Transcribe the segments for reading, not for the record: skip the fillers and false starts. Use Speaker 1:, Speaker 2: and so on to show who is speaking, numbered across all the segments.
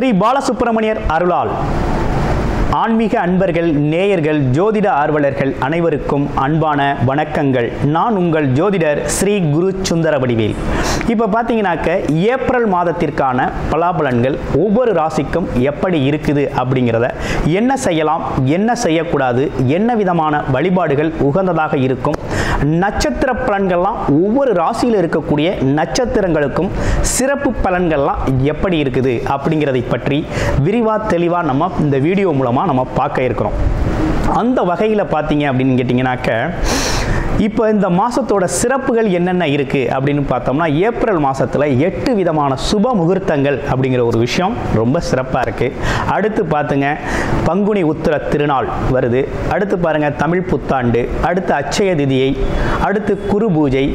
Speaker 1: ஸ்ரீ பாலசுப்பிரமணியர் அருளால் ஆன்மீக அன்பர்கள், நேயர்கள், ஜோதிட ஆர்வலர்கள் அனைவருக்கும் அன்பான வணக்கங்கள். நான் உங்கள் ஜோதிடர் ஸ்ரீ குரு சுந்தரவடிவேல். இப்போ பார்த்தீங்கன்னாக்க ஏப்ரல் மாதத்திற்கான பலாபலன்கள் ஒவ்வொரு ராசிக்கும் எப்படி இருக்குது அப்படிங்கிறத, என்ன செய்யலாம், என்ன செய்யக்கூடாது, என்ன விதமான வழிபாடுகள் உகந்ததாக இருக்கும், நட்சத்திர பலன்கள்லாம் ஒவ்வொரு ராசியில் இருக்கக்கூடிய நட்சத்திரங்களுக்கும் சிறப்பு பலன்கள்லாம் எப்படி இருக்குது அப்படிங்கிறதை பற்றி விரிவாக தெளிவாக நம்ம இந்த வீடியோ மூலமாக நம்ம பார்க்க இருக்கிறோம். அந்த வகையில் பார்த்தீங்க அப்படின்னு கேட்டிங்கனாக்க, இப்போ இந்த மாதத்தோட சிறப்புகள் என்னென்ன இருக்குது அப்படின்னு பார்த்தோம்னா, ஏப்ரல் மாதத்தில் 8 விதமான சுப முகூர்த்தங்கள் அப்படிங்கிற ஒரு விஷயம் ரொம்ப சிறப்பாக இருக்குது. அடுத்து பார்த்துங்க, பங்குனி உத்திர திருநாள் வருது. அடுத்து பாருங்கள், தமிழ் புத்தாண்டு, அடுத்து அட்சய திதியை, அடுத்து குரு பூஜை,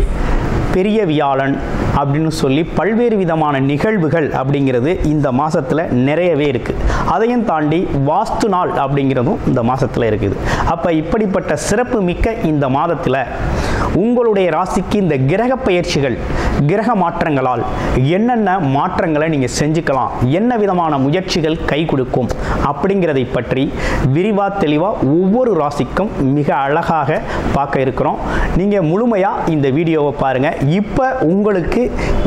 Speaker 1: பெரிய வியாழன் அப்படின்னு சொல்லி பல்வேறு விதமான நிகழ்வுகள் அப்படிங்கிறது இந்த மாதத்தில் நிறையவே இருக்குது. அதையும் தாண்டி வாஸ்து நாள் அப்படிங்கிறதும் இந்த மாதத்தில் இருக்குது. அப்போ இப்படிப்பட்ட சிறப்பு மிக்க இந்த மாதத்தில் உங்களுடைய ராசிக்கு இந்த கிரக பயிற்சிகள், கிரக மாற்றங்களால் என்னென்ன மாற்றங்களை நீங்கள் செஞ்சுக்கலாம், என்ன விதமான முயற்சிகள் கை கொடுக்கும் அப்படிங்கிறதை பற்றி விரிவாக தெளிவாக ஒவ்வொரு ராசிக்கும் மிக அழகாக பார்க்க இருக்கிறோம். நீங்கள் முழுமையாக இந்த வீடியோவை பாருங்கள். இப்போ உங்களுக்கு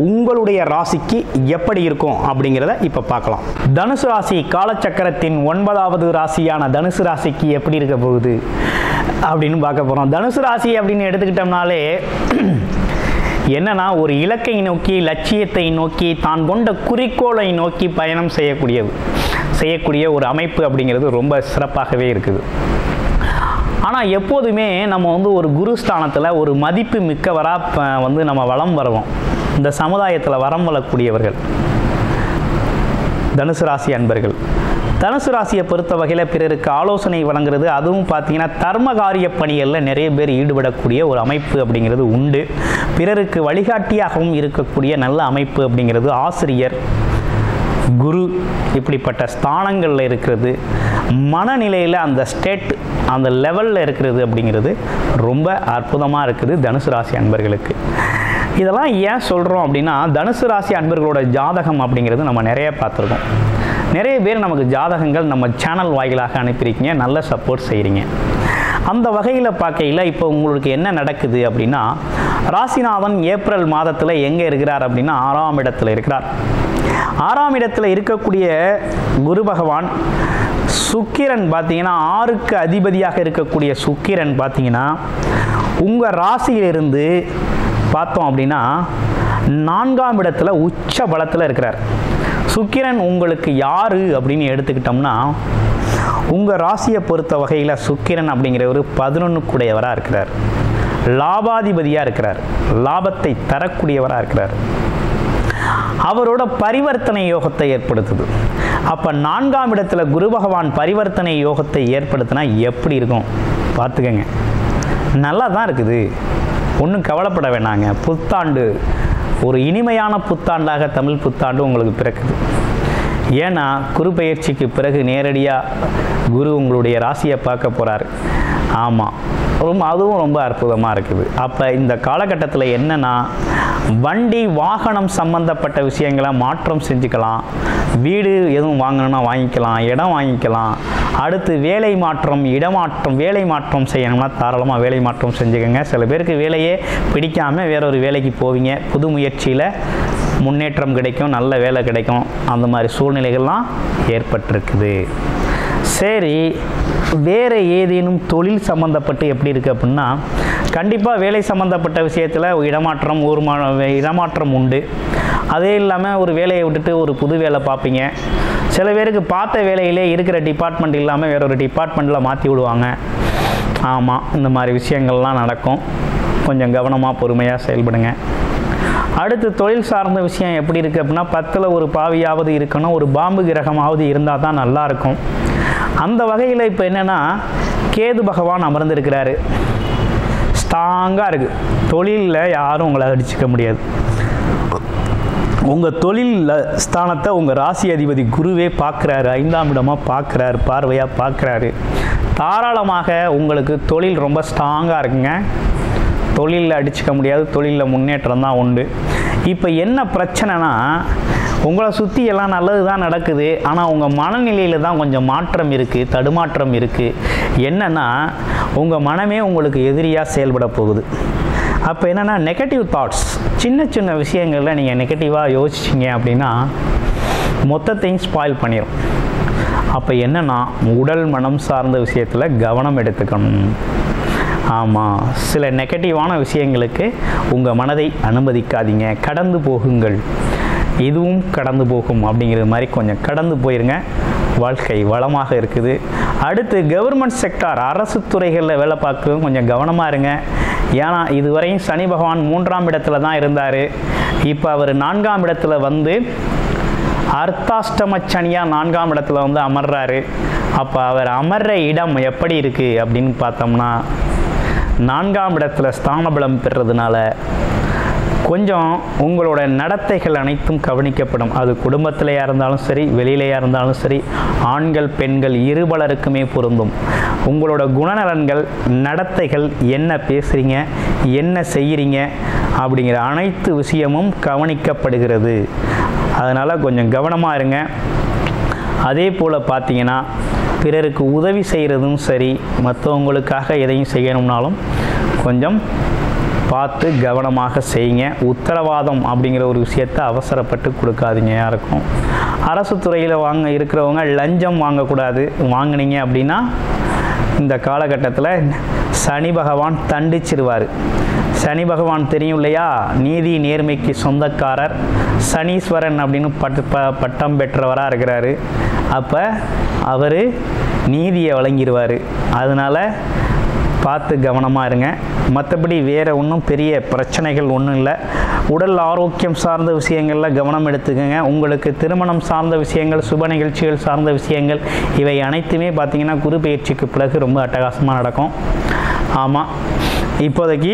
Speaker 1: உங்களுடைய ராசிக்கு எப்படி இருக்கும் அப்படிங்கிறத இப்போ பார்க்கலாம். தனுசு ராசி காலச்சக்கரத்தின் 9வது ராசியான தனுசு ராசிக்கு எப்படி இருக்க போகுது அப்படின்னு பார்க்க போகிறோம். தனுசு ராசி அப்படின்னு எடுத்துக்கிட்டோம்னாலே என்னன்னா, ஒரு இலக்கை நோக்கி, லட்சியத்தை நோக்கி, தான் கொண்ட குறிக்கோளை நோக்கி பயணம் செய்யக்கூடிய ஒரு அமைப்பு அப்படிங்கிறது ரொம்ப சிறப்பாகவே இருக்குது. ஆனால் எப்போதுமே நம்ம ஒரு குருஸ்தானத்தில் ஒரு மதிப்பு மிக்கவராக நம்ம வலம் வருவோம். இந்த சமுதாயத்தில் வரம் வரக்கூடியவர்கள் தனுசு ராசி அன்பர்கள். தனுசு ராசியை பொறுத்த வகையில் பிறருக்கு ஆலோசனை வழங்குறது, அதுவும் பார்த்தீங்கன்னா தர்மகாரிய பணிகளில் நிறைய பேர் ஈடுபடக்கூடிய ஒரு அமைப்பு அப்படிங்கிறது உண்டு. பிறருக்கு வழிகாட்டியாகவும் இருக்கக்கூடிய நல்ல அமைப்பு அப்படிங்கிறது ஆசிரியர், குரு, இப்படிப்பட்ட ஸ்தானங்களில் இருக்கிறது, மனநிலையில் அந்த ஸ்டேட், அந்த லெவலில் இருக்கிறது அப்படிங்கிறது ரொம்ப அற்புதமாக இருக்குது தனுசு ராசி அன்பர்களுக்கு. இதெல்லாம் ஏன் சொல்கிறோம் அப்படின்னா, தனுசு ராசி அன்பர்களோட ஜாதகம் அப்படிங்கிறது நம்ம நிறைய பார்த்துருக்கோம். நிறைய பேர் நமக்கு ஜாதகங்கள் நம்ம சேனல் வாயிலாக அனுப்பியிருக்கீங்க, நல்ல சப்போர்ட் செய்கிறீங்க. அந்த வகையில் பார்க்கையில் இப்போ உங்களுக்கு என்ன நடக்குது அப்படின்னா, ராசிநாதன் ஏப்ரல் மாதத்தில் எங்கே இருக்கிறார் அப்படின்னா 6ஆம் இடத்துல இருக்கிறார். 6ஆம் இடத்துல இருக்கக்கூடிய குரு பகவான், சுக்கிரன் பார்த்தீங்கன்னா 6க்கு அதிபதியாக இருக்கக்கூடிய சுக்கிரன் பார்த்தீங்கன்னா உங்கள் ராசியிலிருந்து பார்த்தோம் அப்படின்னா 4ஆம் இடத்துல உச்ச பலத்தில் இருக்கிறார். சுக்கிரன் உங்களுக்கு யார் அப்படின்னு எடுத்துக்கிட்டோம்னா, உங்கள் ராசியை பொறுத்த வகையில் சுக்கிரன் அப்படிங்கிறவர் 11க்குடையவராக இருக்கிறார், லாபாதிபதியாக இருக்கிறார், லாபத்தை தரக்கூடியவராக இருக்கிறார். அவரோட பரிவர்த்தனை யோகத்தை ஏற்படுத்துது. அப்போ 4ஆம் இடத்துல குரு பகவான் பரிவர்த்தனை யோகத்தை ஏற்படுத்தினா எப்படி இருக்கும் பார்த்துக்கங்க. நல்லா தான் இருக்குது, ஒன்றும் கவலைப்பட வேணாங்க. புத்தாண்டு ஒரு இனிமையான புத்தாண்டாக தமிழ் புத்தாண்டு உங்களுக்கு பிறக்குது. ஏன்னா குரு பயிற்சிக்கு பிறகு நேரடியாக குரு உங்களுடைய ராசியை பார்க்க போகிறார். ஆமாம், அதுவும் ரொம்ப அற்புதமாக இருக்குது. அப்போ இந்த காலகட்டத்தில் என்னென்னா, வண்டி வாகனம் சம்பந்தப்பட்ட விஷயங்களை மாற்றம் செஞ்சுக்கலாம். வீடு எதுவும் வாங்கணும்னா வாங்கிக்கலாம், இடம் வாங்கிக்கலாம். அடுத்து வேலை மாற்றம், இடமாற்றம், வேலை மாற்றம் செய்யணும்னா தாராளமாக வேலை மாற்றம் செஞ்சுக்கோங்க. சில பேருக்கு வேலையே பிடிக்காமல் வேறொரு வேலைக்கு போவீங்க, புது முயற்சியில் முன்னேற்றம் கிடைக்கும், நல்ல வேலை கிடைக்கும். அந்த மாதிரி சூழ்நிலைகள்லாம் ஏற்பட்டிருக்குது. சரி, வேறு ஏதேனும் தொழில் சம்மந்தப்பட்டு எப்படி இருக்குது அப்படின்னா, கண்டிப்பாக வேலை சம்மந்தப்பட்ட விஷயத்தில் இடமாற்றம், இடமாற்றம் உண்டு. அதே இல்லாமல் ஒரு வேலையை விட்டுட்டு ஒரு புது வேலை பார்ப்பீங்க. சில பேருக்கு பார்த்த வேலையிலே இருக்கிற டிபார்ட்மெண்ட் இல்லாமல் வேறொரு டிபார்ட்மெண்ட்டில் மாற்றி விடுவாங்க. ஆமாம், இந்த மாதிரி விஷயங்கள்லாம் நடக்கும். கொஞ்சம் கவனமாக பொறுமையாக செயல்படுங்க. அடுத்து தொழில் சார்ந்த விஷயம் எப்படி இருக்குது அப்படின்னா, 10ல் ஒரு பாவியாவது இருக்கணும், ஒரு பாம்பு கிரகமாவது இருந்தால் தான் நல்லாயிருக்கும். அந்த வகையில் இப்போ என்னென்னா, கேது பகவான் அமர்ந்திருக்கிறாரு, ஸ்ட்ராங்காக இருக்குது. தொழிலில் யாரும் உங்களை அடிச்சுக்க முடியாது. உங்கள் தொழில் ஸ்தானத்தை உங்கள் ராசி அதிபதி குருவே பார்க்குறாரு, 5ஆம் இடமாக பார்க்குறாரு, பார்வையாக பார்க்குறாரு. தாராளமாக உங்களுக்கு தொழில் ரொம்ப ஸ்ட்ராங்காக இருக்குங்க. தொழிலில் அடிச்சுக்க முடியாது, தொழிலில் முன்னேற்றம் தான் உண்டு. இப்போ என்ன பிரச்சனைனா, உங்களை சுற்றி எல்லாம் நல்லது தான் நடக்குது, ஆனால் உங்கள் மனநிலையில் தான் கொஞ்சம் மாற்றம் இருக்குது, தடுமாற்றம் இருக்குது. என்னென்னா உங்கள் மனமே உங்களுக்கு எதிரியாக செயல்பட போகுது. அப்போ என்னென்னா நெகட்டிவ் தாட்ஸ், சின்ன சின்ன விஷயங்களில் நீங்கள் நெகட்டிவாக யோசிச்சிங்க அப்படின்னா மொத்தத்தையும் ஸ்பாயில் பண்ணிடும். அப்போ என்னென்னா உடல் மனம் சார்ந்த விஷயத்தில் கவனம் எடுத்துக்கணும். ஆமாம், சில நெகட்டிவான விஷயங்களுக்கு உங்கள் மனதை அனுமதிக்காதீங்க, கடந்து போகுங்கள். இதுவும் கடந்து போகும் அப்படிங்கிற மாதிரி கொஞ்சம் கடந்து போயிருங்க, வாழ்க்கை வளமாக இருக்குது. அடுத்து கவர்மெண்ட் செக்டார், அரசு துறைகளில் வேலை பார்க்கவும் கொஞ்சம் கவனமாக இருங்க. ஏன்னா இதுவரையும் சனி பகவான் 3ஆம் இடத்துல தான் இருந்தார். இப்போ அவர் 4ஆம் இடத்துல வந்து அர்த்தாஷ்டம சனியாக 4ஆம் இடத்துல வந்து அமர்றாரு. அப்போ அவர் அமர்ற இடம் எப்படி இருக்குது அப்படின்னு பார்த்தோம்னா 4ஆம் இடத்துல ஸ்தானபலம் பெறுறதுனால கொஞ்சம் உங்களோட நடத்தைகள் அனைத்தும் கவனிக்கப்படும். அது குடும்பத்திலையா இருந்தாலும் சரி, வெளியிலையா இருந்தாலும் சரி, ஆண்கள் பெண்கள் இருபலருக்குமே பொருந்தும். உங்களோட குணநலன்கள், நடத்தைகள், என்ன பேசுகிறீங்க, என்ன செய்கிறீங்க அப்படிங்கிற அனைத்து விஷயமும் கவனிக்கப்படுகிறது. அதனால் கொஞ்சம் கவனமாக இருங்க. அதே போல் பார்த்தீங்கன்னா பிறருக்கு உதவி செய்கிறதும் சரி, மற்றவங்களுக்காக எதையும் செய்யணும்னாலும் கொஞ்சம் பார்த்து கவனமாக செய்யுங்க. உத்தரவாதம் அப்படிங்கிற ஒரு விஷயத்தை அவசரப்பட்டு கொடுக்காதீங்க யாருக்கும். அரசு துறையில் இருக்கிறவங்க லஞ்சம் வாங்கக்கூடாது. வாங்கினீங்க அப்படின்னா இந்த காலகட்டத்தில் சனி பகவான் தண்டிச்சிருவார். சனி பகவான் தெரியும் இல்லையா, நீதி நேர்மைக்கு சொந்தக்காரர், சனீஸ்வரன் அப்படின்னு பட்டம் பெற்றவராக இருக்கிறாரு. அப்போ அவர் நீதியை வழங்கிடுவார். அதனால் பார்த்து கவனமாக இருங்க. மற்றபடி வேறு ஒன்றும் பெரிய பிரச்சனைகள் ஒன்றும் இல்லை. உடல் ஆரோக்கியம் சார்ந்த விஷயங்களில் கவனம் எடுத்துக்கோங்க. உங்களுக்கு திருமணம் சார்ந்த விஷயங்கள், சுப நிகழ்ச்சிகள் சார்ந்த விஷயங்கள், இவை அனைத்துமே பார்த்திங்கன்னா குரு பயிற்சிக்கு பிறகு ரொம்ப அட்டகாசமாக நடக்கும். ஆமாம், இப்போதைக்கு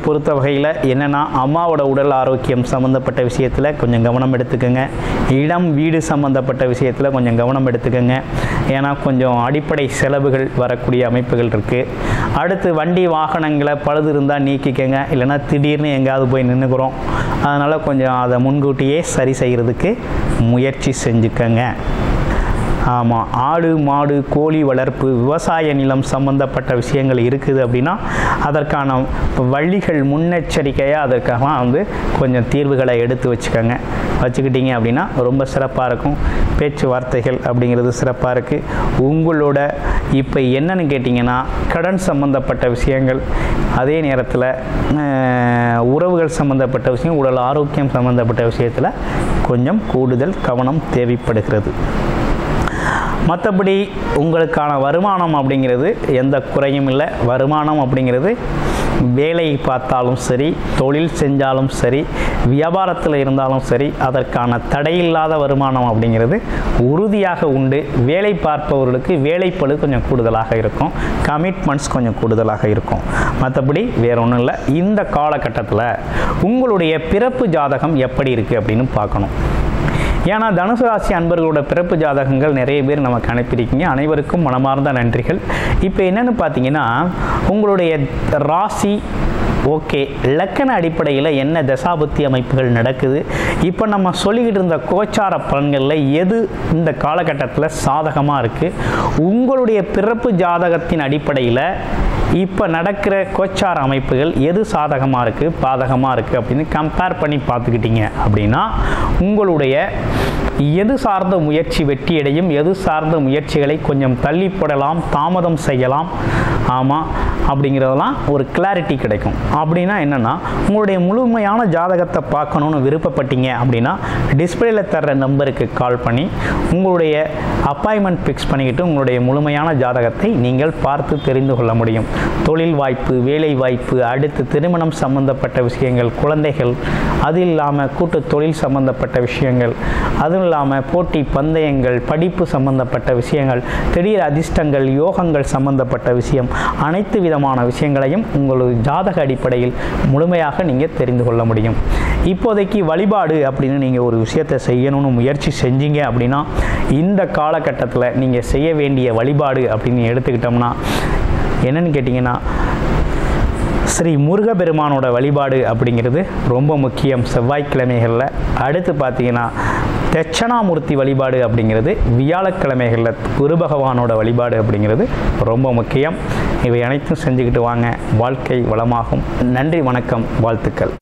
Speaker 1: பொறுத்த வகையில் என்னென்னா அம்மாவோட உடல் ஆரோக்கியம் சம்மந்தப்பட்ட விஷயத்தில் கொஞ்சம் கவனம் எடுத்துக்கோங்க. இடம் வீடு சம்மந்தப்பட்ட விஷயத்தில் கொஞ்சம் கவனம் எடுத்துக்கோங்க. ஏன்னா கொஞ்சம் அடிப்படை செலவுகள் வரக்கூடிய அமைப்புகள் இருக்குது. அடுத்து வண்டி வாகனங்களை பழுது இருந்தால் நீக்கிக்கங்க, இல்லைன்னா திடீர்னு எங்கேயாவது போய் நின்றுக்கிறோம். அதனால் கொஞ்சம் அதை முன்கூட்டியே சரி செய்கிறதுக்கு முயற்சி செஞ்சுக்கங்க. ஆமாம், ஆடு மாடு கோழி வளர்ப்பு, விவசாய நிலம் சம்பந்தப்பட்ட விஷயங்கள் இருக்குது அப்படின்னா அதற்கான வழிகள் முன்னெச்சரிக்கையாக அதற்காக வந்து கொஞ்சம் தீர்வுகளை எடுத்து வச்சுக்கிட்டீங்க அப்படின்னா ரொம்ப சிறப்பாக இருக்கும். பேச்சுவார்த்தைகள் அப்படிங்கிறது சிறப்பாக இருக்குது. உங்களோட இப்போ என்னன்னு கேட்டிங்கன்னா கடன் சம்பந்தப்பட்ட விஷயங்கள், அதே நேரத்தில் உறவுகள் சம்பந்தப்பட்ட விஷயம், உடல் ஆரோக்கியம் சம்பந்தப்பட்ட விஷயத்தில் கொஞ்சம் கூடுதல் கவனம் தேவைப்படுகிறது. மற்றபடி உங்களுக்கான வருமானம் அப்படிங்கிறது எந்த குறையும் இல்லை. வருமானம் அப்படிங்கிறது வேலை பார்த்தாலும் சரி, தொழில் செஞ்சாலும் சரி, வியாபாரத்தில் இருந்தாலும் சரி, அதற்கான தடையில்லாத வருமானம் அப்படிங்கிறது உறுதியாக உண்டு. வேலை பார்ப்பவர்களுக்கு வேலைப்பளு கொஞ்சம் கூடுதலாக இருக்கும், கமிட்மெண்ட்ஸ் கொஞ்சம் கூடுதலாக இருக்கும். மற்றபடி வேற ஒன்றும் இல்லை. இந்த காலகட்டத்தில் உங்களுடைய பிறப்பு ஜாதகம் எப்படி இருக்குது அப்படின்னு பார்க்கணும். ஏன்னா தனுசு ராசி அன்பர்களோட பிறப்பு ஜாதகங்கள் நிறைய பேர் நமக்கு அனுப்பியிருக்கீங்க. அனைவருக்கும் மனமார்ந்த நன்றிகள். இப்போ என்னென்னு பார்த்தீங்கன்னா உங்களுடைய ராசி ஓகே, லக்கண அடிப்படையில் என்ன தசாபுத்தி அமைப்புகள் நடக்குது, இப்போ நம்ம சொல்லிக்கிட்டு இருந்த கோச்சார பலன்களில் எது இந்த காலகட்டத்தில் சாதகமாக இருக்குது, உங்களுடைய பிறப்பு ஜாதகத்தின் அடிப்படையில் இப்போ நடக்கிற கோச்சார அமைப்புகள் எது சாதகமாக இருக்குது பாதகமாக இருக்குது அப்படின்னு கம்பேர் பண்ணி பார்த்துக்கிட்டீங்க அப்படின்னா உங்களுடைய எது சார்ந்த முயற்சி வெற்றியடையும், எது சார்ந்த முயற்சிகளை கொஞ்சம் தள்ளி போடலாம், தாமதம் செய்யலாம், ஆமாம் அப்படிங்கிறதெல்லாம் ஒரு கிளாரிட்டி கிடைக்கும். அப்படின்னா என்னென்னா உங்களுடைய முழுமையான ஜாதகத்தை பார்க்கணுன்னு விருப்பப்பட்டீங்க அப்படின்னா டிஸ்பிளேல தர்ற நம்பருக்கு கால் பண்ணி உங்களுடைய அப்பாயின்மெண்ட் ஃபிக்ஸ் பண்ணிக்கிட்டு உங்களுடைய முழுமையான ஜாதகத்தை நீங்கள் பார்த்து தெரிந்து கொள்ள முடியும். தொழில் வாய்ப்பு, வேலை வாய்ப்பு, அடுத்து திருமணம் சம்பந்தப்பட்ட விஷயங்கள், குழந்தைகள், அது இல்லாமல் கூட்டு தொழில் சம்பந்தப்பட்ட விஷயங்கள், அதுவும் இல்லாமல் போட்டி பந்தயங்கள், படிப்பு சம்பந்தப்பட்ட விஷயங்கள், திடீர் அதிர்ஷ்டங்கள், யோகங்கள் சம்பந்தப்பட்ட விஷயம், அனைத்து விதமான விஷயங்களையும் உங்களது ஜாதக அடிப்படையில் முழுமையாக நீங்கள் தெரிந்து கொள்ள முடியும். இப்போதைக்கு வழிபாடு அப்படின்னு நீங்கள் ஒரு விஷயத்தை செய்யணும்னு முயற்சி செஞ்சீங்க அப்படின்னா இந்த காலகட்டத்தில் நீங்கள் செய்ய வேண்டிய வழிபாடு அப்படின்னு எடுத்துக்கிட்டோம்னா என்னன்னு கேட்டிங்கன்னா ஸ்ரீ முருகப்பெருமானோட வழிபாடு அப்படிங்கிறது ரொம்ப முக்கியம் செவ்வாய்க்கிழமைகளில். அடுத்து பார்த்தீங்கன்னா தட்சணாமூர்த்தி வழிபாடு அப்படிங்கிறது வியாழக்கிழமைகளில் குரு பகவானோட வழிபாடு அப்படிங்கிறது ரொம்ப முக்கியம். இவை அனைத்தும் செஞ்சுக்கிட்டு வாங்க, வாழ்க்கை வளமாகும். நன்றி, வணக்கம், வாழ்த்துக்கள்.